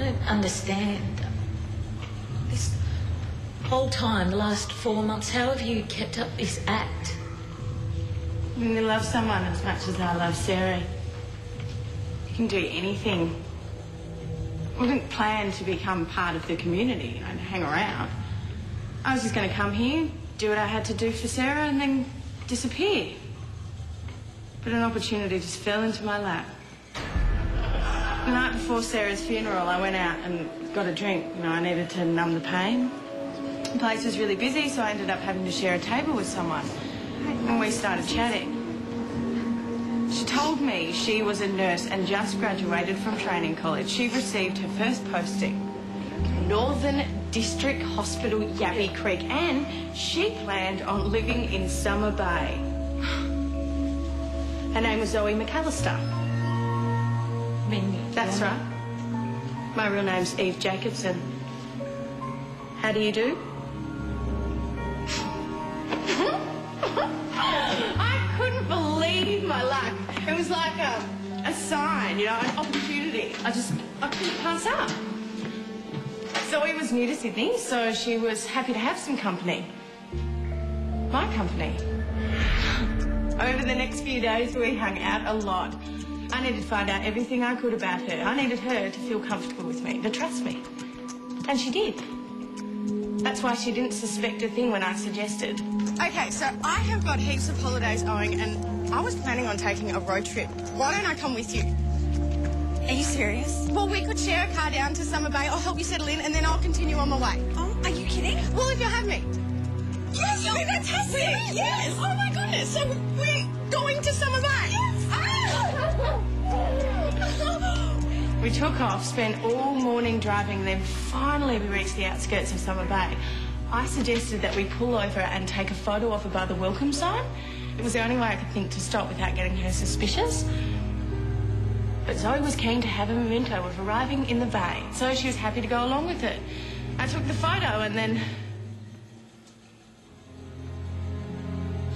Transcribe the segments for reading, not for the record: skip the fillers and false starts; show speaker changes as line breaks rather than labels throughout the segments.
don't understand. This whole time, the last 4 months, how have you kept up this act?
When you love someone as much as I love Sarah, you can do anything. I didn't plan to become part of the community and hang around. I was just going to come here, do what I had to do for Sarah, and then disappear. But an opportunity just fell into my lap. The night before Sarah's funeral, I went out and got a drink. You know, I needed to numb the pain. The place was really busy, so I ended up having to share a table with someone. And we started chatting. She told me she was a nurse and just graduated from training college. She'd received her first posting. Northern District Hospital, Yabby Creek, and she planned on living in Summer Bay. Her name was Zoe McAllister. That's right. My real name's Eve Jacobson. How do you do? I couldn't believe my luck. It was like a sign, you know, an opportunity. I couldn't pass up. Zoe was new to Sydney, so she was happy to have some company. My company. Over the next few days, we hung out a lot. I needed to find out everything I could about her. I needed her to feel comfortable with me, to trust me. And she did. That's why she didn't suspect a thing when I suggested.
Okay, so I have got heaps of holidays owing, and I was planning on taking a road trip. Why don't I come with you?
Are you serious?
Well, we could share a car down to Summer Bay. I'll help you settle in, and then I'll continue on my way.
Oh, are you kidding?
Well, if you have me.
Yes, you'll be fantastic.
Really? Yes. Oh, my goodness. So we're going to Summer Bay?
Yes.
Ah! We took off, spent all morning driving, then finally we reached the outskirts of Summer Bay. I suggested that we pull over and take a photo of her by the welcome sign. It was the only way I could think to stop without getting her suspicious. But Zoe was keen to have a memento of arriving in the bay, so she was happy to go along with it. I took the photo and then...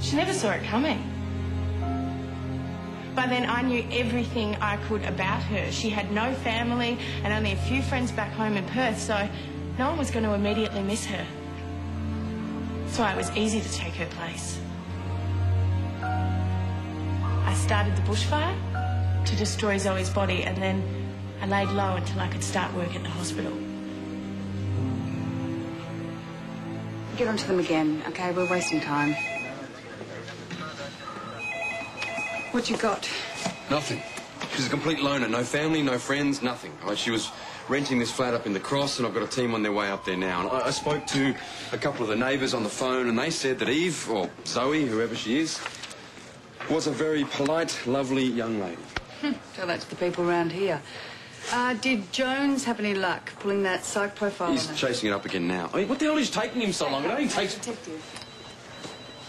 she never saw it coming. By then, I knew everything I could about her. She had no family and only a few friends back home in Perth, so no one was going to immediately miss her. So it was easy to take her place. I started the bushfire to destroy Zoe's body, and then I laid low until I could start work at the hospital.
Get onto them again, okay? We're wasting time. What you got?
Nothing. She's a complete loner. No family, no friends, nothing. She was renting this flat up in the Cross, and I've got a team on their way up there now. And I spoke to a couple of the neighbours on the phone, and they said that Eve, or Zoe, whoever she is, was a very polite, lovely young lady.
Tell that to the people around here. Did Jones have any luck pulling that psych profile
He's
on her?
chasing it up again now. I mean, what the hell is taking him so long? It only takes...
Detective.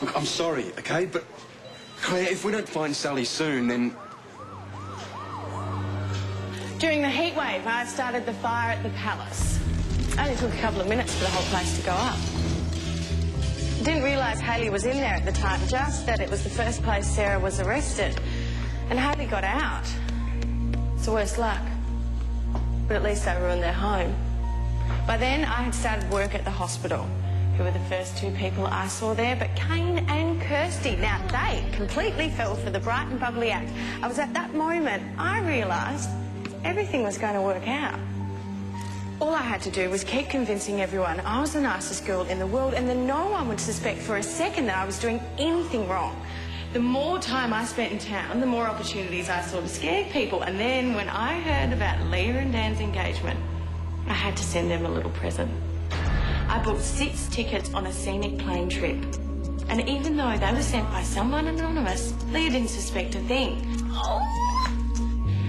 Look, I'm sorry, okay, but... Claire, if we don't find Sally soon, then...
During the heat wave, I started the fire at the palace. It only took a couple of minutes for the whole place to go up. Didn't realise Hayley was in there at the time, just that it was the first place Sarah was arrested. And Hayley got out. It's the worst luck. But at least I ruined their home. By then, I had started work at the hospital, who were the first two people I saw there, but Kane and Kirsty. Now, they completely fell for the bright and bubbly act. I was at that moment, I realised everything was going to work out. All I had to do was keep convincing everyone I was the nicest girl in the world, and then no one would suspect for a second that I was doing anything wrong. The more time I spent in town, the more opportunities I saw to scare people. And then when I heard about Leah and Dan's engagement, I had to send them a little present. I booked 6 tickets on a scenic plane trip. And even though they were sent by someone anonymous, Leah didn't suspect a thing.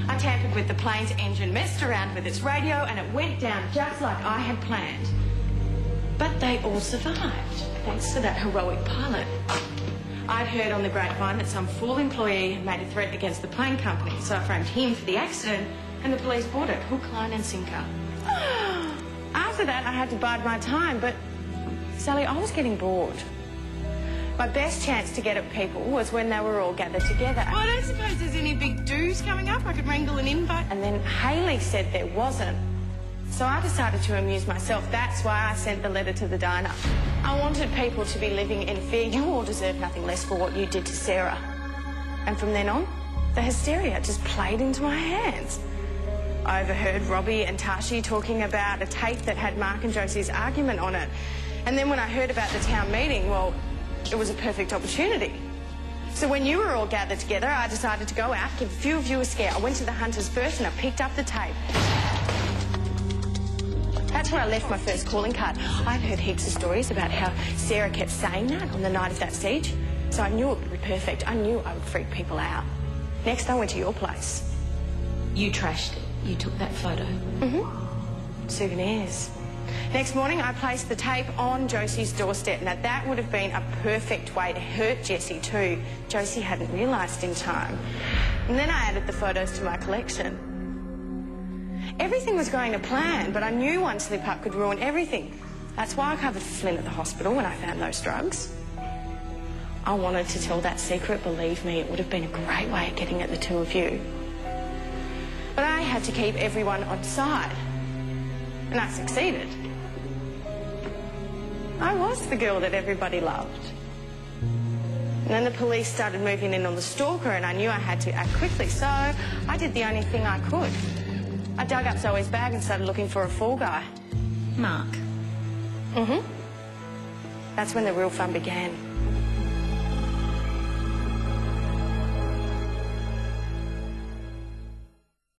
I tampered with the plane's engine, messed around with its radio, and it went down just like I had planned. But they all survived, thanks to that heroic pilot. I'd heard on the grapevine that some fool employee had made a threat against the plane company, so I framed him for the accident, and the police bought it, hook, line and sinker. After that, I had to bide my time, but, Sally, I was getting bored. My best chance to get at people was when they were all gathered together. Well, I don't suppose there's any big do's coming up. I could wrangle an invite. And then Hayley said there wasn't. So I decided to amuse myself. That's why I sent the letter to the diner. I wanted people to be living in fear. You all deserve nothing less for what you did to Sarah. And from then on, the hysteria just played into my hands. I overheard Robbie and Tashi talking about a tape that had Mark and Josie's argument on it. And then when I heard about the town meeting, well, it was a perfect opportunity. So when you were all gathered together, I decided to go out, give a few of you a scare. I went to the Hunters first and I picked up the tape. That's where I left my first calling card. I'd heard heaps of stories about how Sarah kept saying that on the night of that siege. So I knew it would be perfect. I knew I would freak people out. Next, I went to your place.
You trashed it. You took that photo.
Souvenirs. Next morning, I placed the tape on Josie's doorstep. Now, that would have been a perfect way to hurt Jessie too. Josie hadn't realised in time. And then I added the photos to my collection. Everything was going to plan, but I knew one slip-up could ruin everything. That's why I covered Flynn at the hospital when I found those drugs. I wanted to tell that secret. Believe me, it would have been a great way of getting at the two of you. But I had to keep everyone on side. And I succeeded. I was the girl that everybody loved. And then the police started moving in on the stalker and I knew I had to act quickly, so I did the only thing I could. I dug up Zoe's bag and started looking for a fall guy.
Mark.
That's when the real fun began.